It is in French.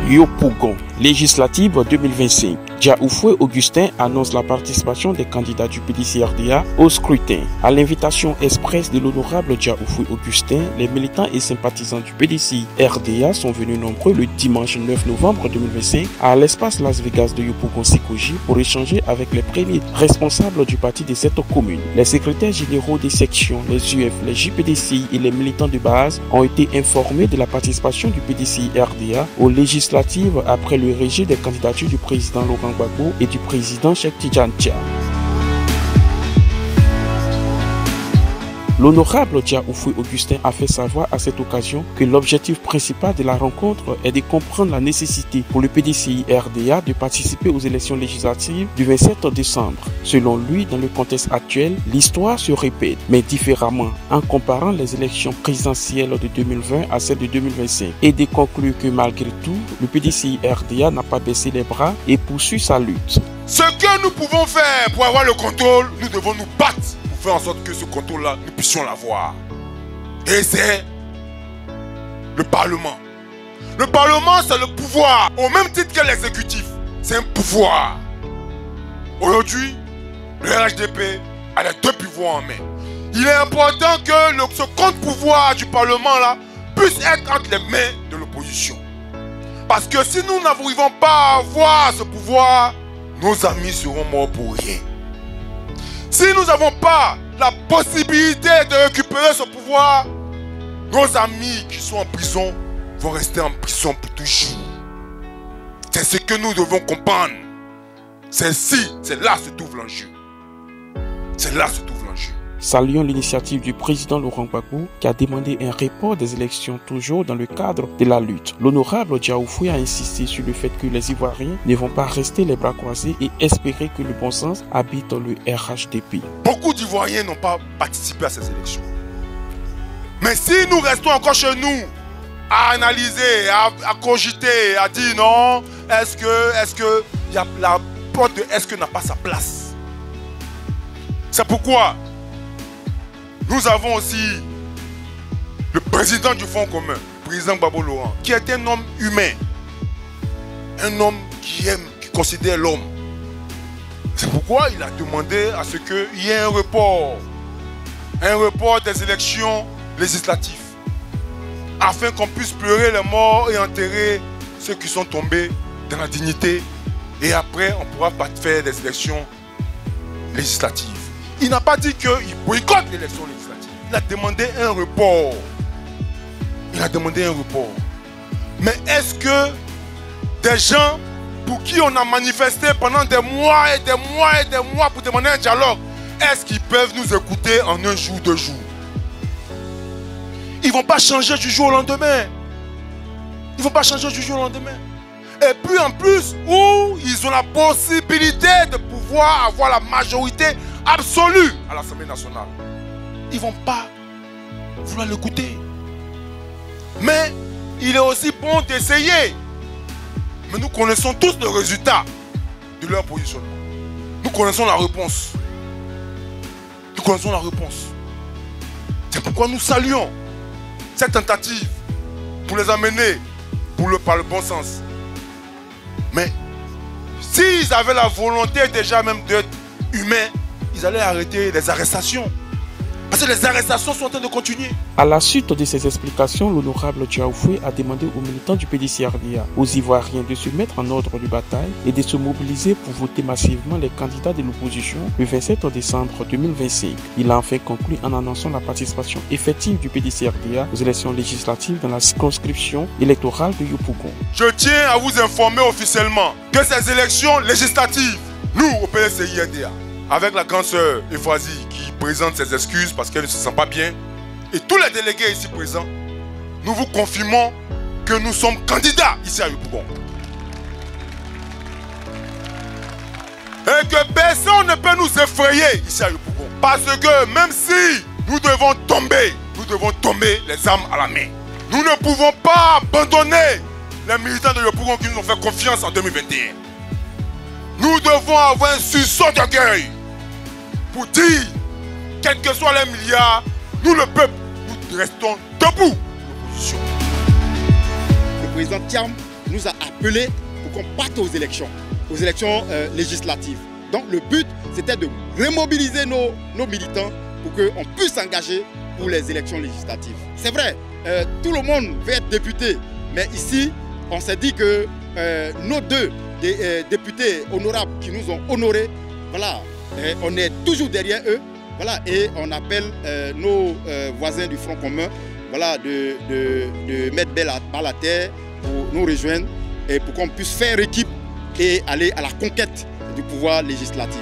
Yopougon, législative 2025. Dia Oufoué Augustin annonce la participation des candidats du PDC-RDA au scrutin. À l'invitation expresse de l'honorable Dia Oufoué Augustin, les militants et sympathisants du PDC-RDA sont venus nombreux le dimanche 9 novembre 2025 à l'espace Las Vegas de Yopougon-Sikoji pour échanger avec les premiers responsables du parti de cette commune. Les secrétaires généraux des sections, les UF, les JPDCI et les militants de base ont été informés de la participation du PDC-RDA aux législatives après le rejet des candidatures du président Laurent Gbagbo et du président Cheikh Tidiane Dia. L'honorable Dia Oufoué Augustin a fait savoir à cette occasion que l'objectif principal de la rencontre est de comprendre la nécessité pour le PDCI-RDA de participer aux élections législatives du 27 décembre. Selon lui, dans le contexte actuel, l'histoire se répète, mais différemment, en comparant les élections présidentielles de 2020 à celles de 2025, et de conclure que malgré tout, le PDCI-RDA n'a pas baissé les bras et poursuit sa lutte. Ce que nous pouvons faire pour avoir le contrôle, nous devons nous battre pour faire en sorte que ce contrôle-là, nous puissions l'avoir. Et c'est le Parlement. Le Parlement, c'est le pouvoir. Au même titre que l'exécutif, c'est un pouvoir. Aujourd'hui, le RHDP a les deux pouvoirs en main. Il est important que ce contre-pouvoir du Parlement-là puisse être entre les mains de l'opposition. Parce que si nous n'arrivons pas à avoir ce pouvoir, nos amis seront morts pour rien. Si nous n'avons pas la possibilité de récupérer ce pouvoir, nos amis qui sont en prison vont rester en prison pour toujours. C'est ce que nous devons comprendre. C'est là se trouve l'enjeu. C'est là se trouve l'enjeu. Saluons l'initiative du président Laurent Gbagbo qui a demandé un report des élections toujours dans le cadre de la lutte. L'honorable Dia Oufoué a insisté sur le fait que les Ivoiriens ne vont pas rester les bras croisés et espérer que le bon sens habite le RHDP. Beaucoup d'Ivoiriens n'ont pas participé à ces élections. Mais si nous restons encore chez nous à analyser, à cogiter, à dire non, est-ce que la porte de est-ce que n'a pas sa place? C'est pourquoi nous avons aussi le président du Fonds commun, le président Gbagbo Laurent, qui est un homme humain, un homme qui aime, qui considère l'homme. C'est pourquoi il a demandé à ce qu'il y ait un report des élections législatives, afin qu'on puisse pleurer les morts et enterrer ceux qui sont tombés dans la dignité, et après on pourra pas faire des élections législatives. Il n'a pas dit qu'il boycotte l'élection législative. Il a demandé un report. Mais est-ce que des gens pour qui on a manifesté pendant des mois et des mois et des mois pour demander un dialogue, est-ce qu'ils peuvent nous écouter en un jour, 2 jours? Ils ne vont pas changer du jour au lendemain. Et puis en plus, où ils ont la possibilité de pouvoir avoir la majorité absolue à l'Assemblée nationale, ils ne vont pas vouloir l'écouter. Mais il est aussi bon d'essayer. Mais nous connaissons tous le résultat de leur positionnement. Nous connaissons la réponse. C'est pourquoi nous saluons cette tentative pour les amener par le bon sens. Mais s'ils avaient la volonté déjà même d'être humains, ils allaient arrêter les arrestations. Parce que les arrestations sont en train de continuer. À la suite de ces explications, l'honorable Dia Oufoué a demandé aux militants du PDC-RDA, aux Ivoiriens de se mettre en ordre de bataille et de se mobiliser pour voter massivement les candidats de l'opposition le 27 décembre 2025. Il a enfin conclu en annonçant la participation effective du PDC-RDA aux élections législatives dans la circonscription électorale de Yopougon. Je tiens à vous informer officiellement que ces élections législatives, nous au PDC-RDA, avec la grande sœur Euphrasie qui présente ses excuses parce qu'elle ne se sent pas bien, et tous les délégués ici présents, nous vous confirmons que nous sommes candidats ici à Yopougon. Et que personne ne peut nous effrayer ici à Yopougon. Parce que même si nous devons tomber les armes à la main. Nous ne pouvons pas abandonner les militants de Yopougon qui nous ont fait confiance en 2021. Nous devons avoir un sursaut d'orgueil pour dire, quels que soient les milliards, nous le peuple, nous restons debout. Le président Thiam nous a appelés pour qu'on parte aux élections législatives. Donc le but, c'était de remobiliser nos militants pour qu'on puisse s'engager pour les élections législatives. C'est vrai, tout le monde veut être député, mais ici, on s'est dit que nos deux députés honorables qui nous ont honorés, voilà, on est toujours derrière eux, voilà, et on appelle nos voisins du Front commun, voilà, de mettre belle à la terre pour nous rejoindre et pour qu'on puisse faire équipe et aller à la conquête du pouvoir législatif.